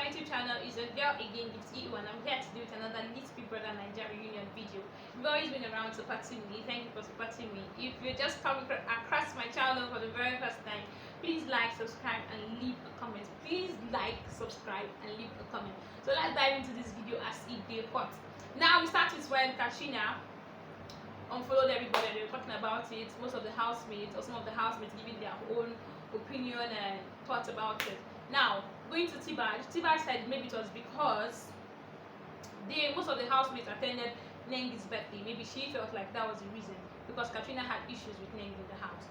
my YouTube channel. Is your girl again, it's EU, and I'm here to do another Lit Big Brother Nigeria reunion video. You've always been around supporting me. Thank you for supporting me. If you're just coming across my channel for the very first time, please like, subscribe, and leave a comment. Please like, subscribe, and leave a comment. So let's dive into this video as it day hot. Now we start with when Katrina unfollowed everybody. They were talking about it. Most of the housemates or some of the housemates giving their own opinion and thoughts about it. Now going to Bbnaija said maybe it was because most of the housemates attended Nengi's birthday. Maybe she felt like that was the reason, because Katrina had issues with Nengi in the house.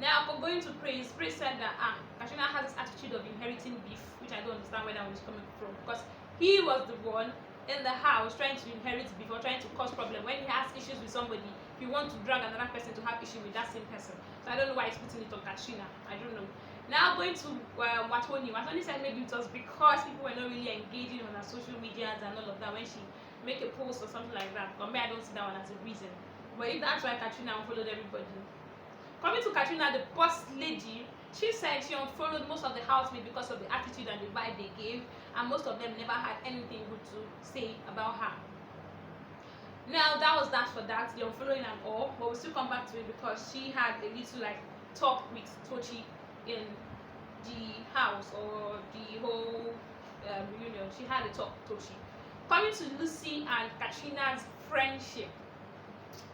Now for going to Praise said that Katrina has this attitude of inheriting beef, which I don't understand where that was coming from, because he was the one in the house trying to inherit beef or trying to cause problem. When he has issues with somebody, he wants to drag another person to have issue with that same person. So I don't know why he's putting it on Katrina. I don't know. Now going to Watoni said maybe it was because people were not really engaging on her social media and all of that when she make a post or something like that. For me, I don't see that one as a reason. But if that's why Katrina unfollowed everybody. Coming to Katrina, the boss lady, she said she unfollowed most of the housemates because of the attitude and the vibe they gave, and most of them never had anything good to say about her. Now that was that for that, the unfollowing and all, but we'll still come back to it because she had a little talk with Tochi in the house or the whole reunion. She had a talk with Tochi. Coming to Lucy and Katrina's friendship.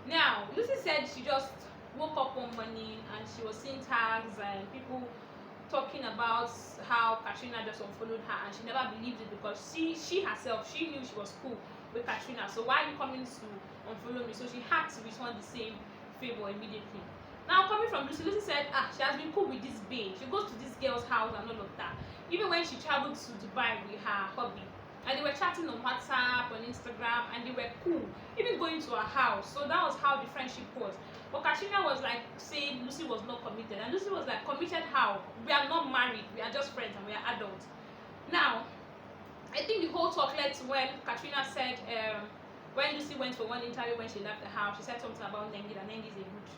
Now Lucy said she just woke up one morning and she was seeing tags and people talking about how Katrina just unfollowed her, and she never believed it because she herself, she knew she was cool with Katrina. So why are you coming to unfollow me? So she had to return the same favor immediately. Now coming from Lucy said she has been cool with this babe. She goes to this girl's house and all of that. Even when she traveled to Dubai with her hubby, and they were chatting on WhatsApp, on Instagram, and they were cool, even going to her house. So that was how the friendship was. But Katrina was like saying Lucy was not committed, and Lucy was like, committed how? We are not married, we are just friends and we are adults. Now I think the whole talk led to when Katrina said when Lucy went for one interview when she left the house, she said something about Nengi, that Nengi is a good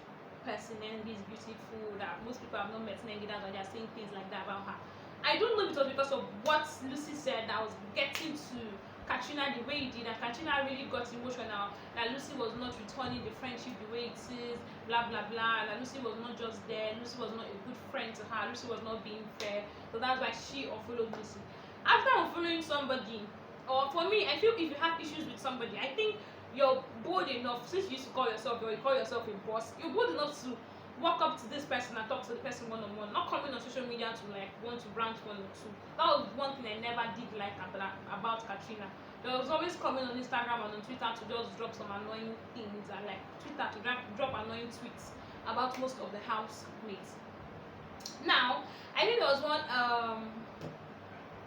person, Nengi is beautiful, that most people have not met Nengi, that's why they are saying things like that about her. I don't know if it was because of what Lucy said that was getting to Katrina the way it did, and Katrina really got emotional that Lucy was not returning the friendship the way it is, blah blah blah, that Lucy was not just there, Lucy was not a good friend to her, Lucy was not being fair. So that's why she unfollowed Lucy. After unfollowing somebody, or for me, I feel if you have issues with somebody, I think you're bold enough, since you used to call yourself, or you call yourself a boss, you're bold enough to walk up to this person and talk to the person one-on-one, not coming on social media to want to branch one or two. That was one thing I never did like about Katrina. There was always coming on Instagram and on Twitter to just drop some annoying things, and Twitter to drop annoying tweets about most of the housemates. Now I think there was one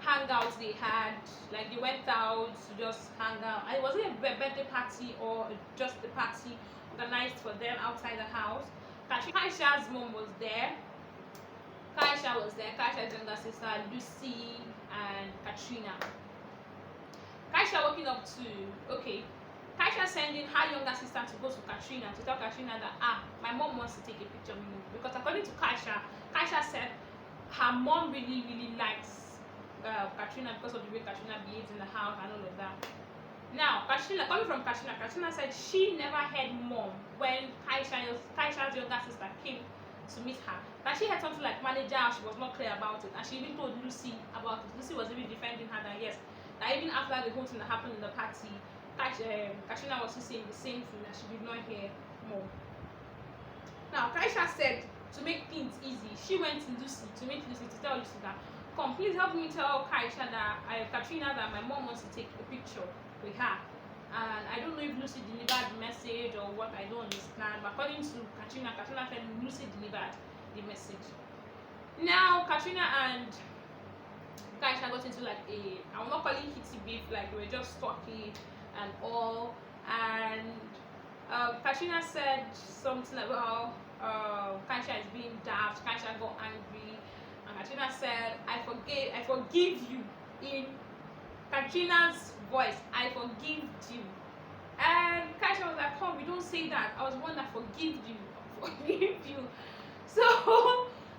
hangout they had, like they went out to just hang out. It wasn't a birthday party or just a party organized for them outside the house. Kaisha's mom was there. Kaisha was there. Kaisha's younger sister, Lucy, and Katrina. Kaisha walking up to, Kaisha sending her younger sister to go to Katrina to tell Katrina that my mom wants to take a picture with me, because according to Kaisha said her mom really likes Katrina because of the way Katrina behaves in the house and all of that. Now, coming from Katrina said she never heard mom when Kaisha's younger sister came to meet her. That she had something like manager, she was not clear about it, and she even told Lucy about it. Lucy was even defending her that yes, that even after the whole thing that happened in the party, Katrina was still saying the same thing, that she did not hear mom. Now, Kaisha said to make things easy, she went to Lucy to meet Lucy to tell Lucy that, come, please help me tell Kaisha that Katrina that my mom wants to take a picture with her, and I don't know if Lucy delivered the message or what, I don't understand, but according to Katrina said Lucy delivered the message. Now Katrina and Kaisha got into I will not call it hitty beef, like we were just talking and all, and Katrina said something about Kaisha is being daft. Kaisha got angry, and Katrina said, I forgive you, in Katrina's voice, I forgive you. And Kaisha was like, come, we don't say that. I was the one that forgive you. So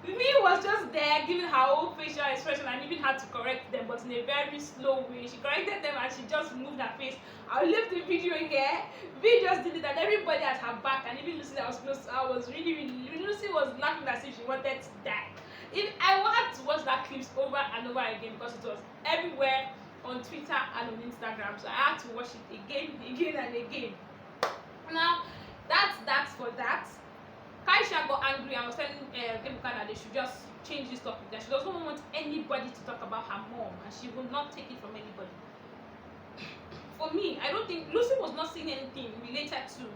Me was just there giving her own facial expression and even had to correct them, but in a very slow way. She corrected them and she just moved her face. I'll leave the video here. We just did it and everybody at her back, and even Lucy that was close to her was really Lucy was laughing as if she wanted to die. I had to watch that clips over and over again because it was everywhere on Twitter and on Instagram. So I had to watch it again and again. Now that's for that. Kaisha got angry and was telling Ebuka that they should just change this topic, that she doesn't want anybody to talk about her mom and she will not take it from anybody. For me, I don't think Lucy was not saying anything related to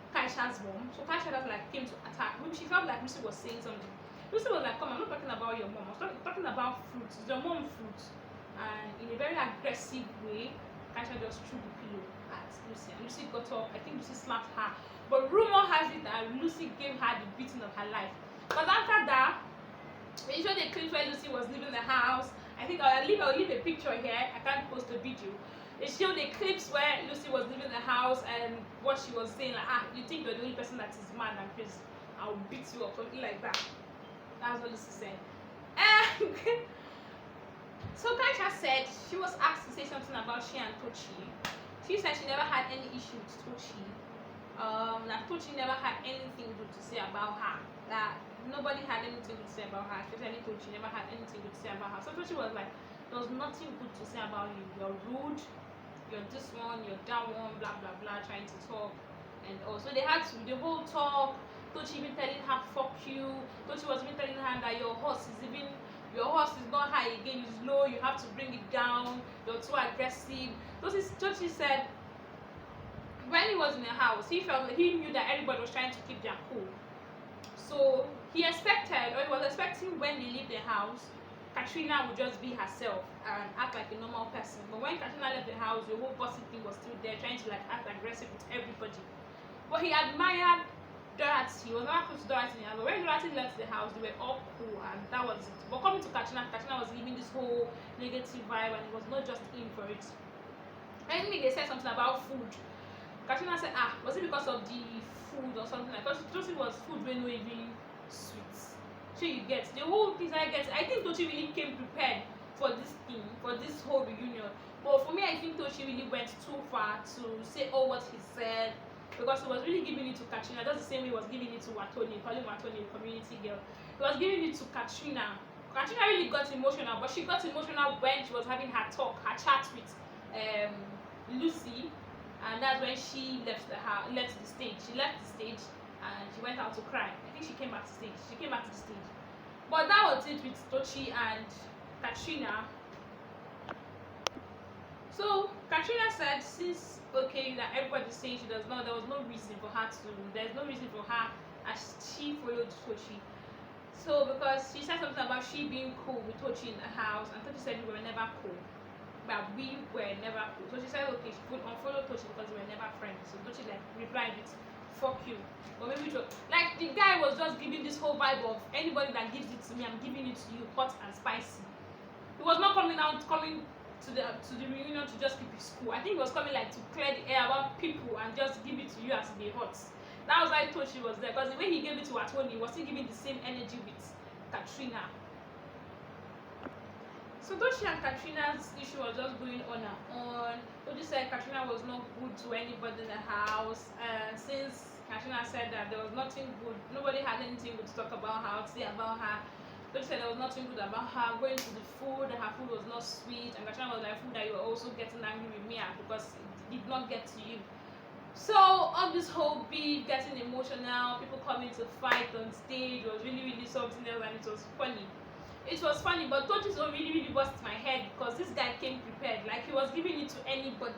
Kaisha's mom, so Kaisha just like came to attack. Maybe she felt like Lucy was saying something. Lucy was like, come, I'm not talking about your mom, I'm talking about fruits. It's your mom fruit. And in a very aggressive way, Kaisha just threw the pillow at Lucy. And Lucy got up, I think Lucy slapped her. But rumor has it that Lucy gave her the beating of her life. But after that, when you show the clip where Lucy was leaving the house, I think I'll leave a picture here. I can't post a video. They showed the clips where Lucy was leaving the house and what she was saying, like, you think you're the only person that is mad and crazy, I'll beat you up, something like that. That's what Lucy said. So Kaisha said she was asked to say something about she and Tochi. She said she never had any issue with Tochi. That Tochi never had anything good to say about her. That nobody had anything good to say about her. Especially Tochi never had anything good to say about her. So Tochi was like, there was nothing good to say about you. You're rude. You're this one. You're that one. Blah blah blah. Trying to talk, and also they had to the whole talk. Tochi even telling her fuck you. Tochi was even telling her that your horse is not high again. It's low. You have to bring it down. You're too aggressive. Tochi said, when he was in the house, he knew that everybody was trying to keep their cool. So he was expecting when they leave the house, Katrina would just be herself and act like a normal person. But when Katrina left the house, the whole bossy thing was still there, trying to like act aggressive with everybody. But he admired Dorothy. He was not close to Dorothy in the house. But when Dorothy left the house, they were all cool and that was it. But coming to Katrina was giving this whole negative vibe and it was not just in for it. I think they said something about food. Katrina said, was it because of the food or something like that? Because it was food when we even sweet. So you get the whole thing I think Tochi really came prepared for this thing, for this whole reunion. But for me, I think Tochi really went too far to say all what he said, because he was really giving it to Katrina. That's the same way he was giving it to Watoni, calling Watoni a community girl. He was giving it to Katrina. Katrina really got emotional, but she got emotional when she was having her chat with Lucy. And that's when she left the stage. She left the stage and she went out to cry. I think she came back to the stage. But that was it with Tochi and Katrina. So Katrina said, since that everybody's saying there was no reason for her as she followed Tochi. So because she said something about she being cool with Tochi in the house, and Tochi said we were never cool. But we were never cool. So she said, okay, she would unfollow Tochi because we were never friends. So Tochi like replied with, fuck you. But maybe like the guy was just giving this whole vibe of anybody that gives it to me, I'm giving it to you, hot and spicy. He was not coming to the reunion to just keep his cool. I think he was coming like to clear the air about people and just give it to you as they hot. That was why Tochi was there, because the way he gave it to Atoni, he was still giving the same energy with Katrina. So Tochi and Katrina's issue was just going on and on. Tochi said Katrina was not good to anybody in the house, and since Katrina said that there was nothing good, nobody had anything good to talk about her, to say about her. Tochi said there was nothing good about her, going to the food, that her food was not sweet, and Katrina was like, food that you were also getting angry with me at because it did not get to you. So all this whole beat, getting emotional, people coming to fight on stage was really something else, and it was funny. It was funny, but Tochi's really busted my head because this guy came prepared. Like he was giving it to anybody.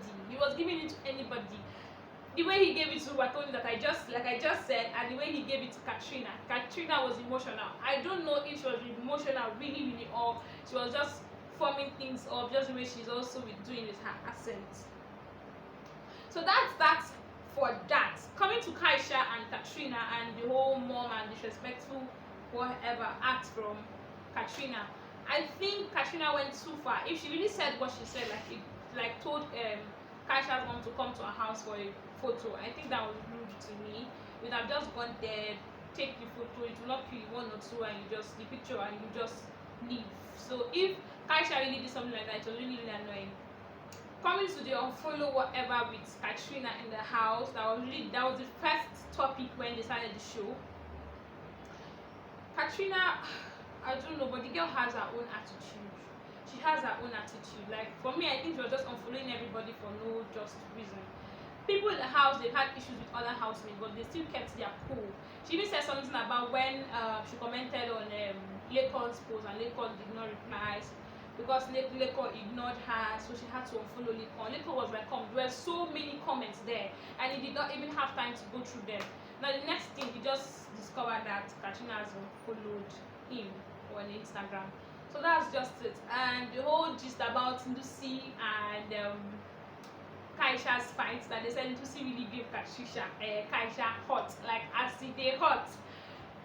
The way he gave it to Watoni, like I just said, and the way he gave it to Katrina. Katrina was emotional. I don't know if she was emotional really, or she was just forming things up, just the way she's also doing with her accent. So that's for that. Coming to Kaisha and Katrina and the whole mom and disrespectful whatever act from Katrina. I think Katrina went too far. If she really said what she said, like told Kaisha's mom to come to her house for a photo, I think that was rude to me. We'd have just gone there, take the photo, it will not kill you one or two and you just the picture and you just leave. So if Kaisha really did something like that, it was really, really annoying. Coming to the unfollow whatever with Katrina in the house, that was the first topic when they started the show. Katrina, I don't know, but the girl has her own attitude. She has her own attitude. Like for me, I think she was just unfollowing everybody for no just reason. People in the house, they've had issues with other housemates, but they still kept their cool. She even said something about when she commented on Lakon's post and Lakon did not reply because Lakon ignored her, so she had to unfollow Lakon. Lakon was like, there were so many comments there, and he did not even have time to go through them. Now the next thing, he just discovered that Katrina has unfollowed him on Instagram. So that's just it. And the whole gist about Lucy and Kaisha's fight, that they said Lucy really gave Kaisha hot, like acid they hot.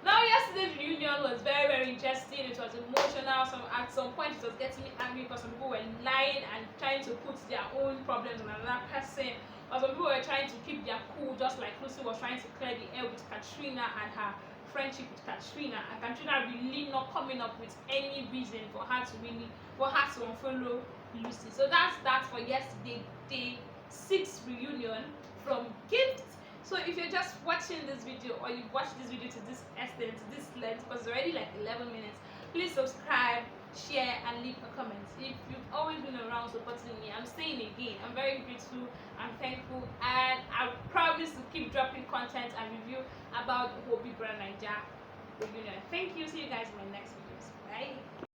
Now yesterday's reunion was very, very interesting. It was emotional. At some point it was getting me angry because some people were lying and trying to put their own problems on another person. Or some people were trying to keep their cool, just like Lucy was trying to clear the air with Katrina and her friendship with Katrina, and Katrina really not coming up with any reason for her to unfollow Lucy. So that's that for yesterday, day 6 reunion from Gift. So if you're just watching this video or you've watched this video to this extent, to this length, because it's already like 11 minutes, please subscribe, share and leave a comment. If you've always been around supporting me, I'm saying again, I'm very grateful, I'm thankful, and I promise to keep dropping content and review about the whole Bbnaija reunion. Thank you. See you guys in my next videos. Bye.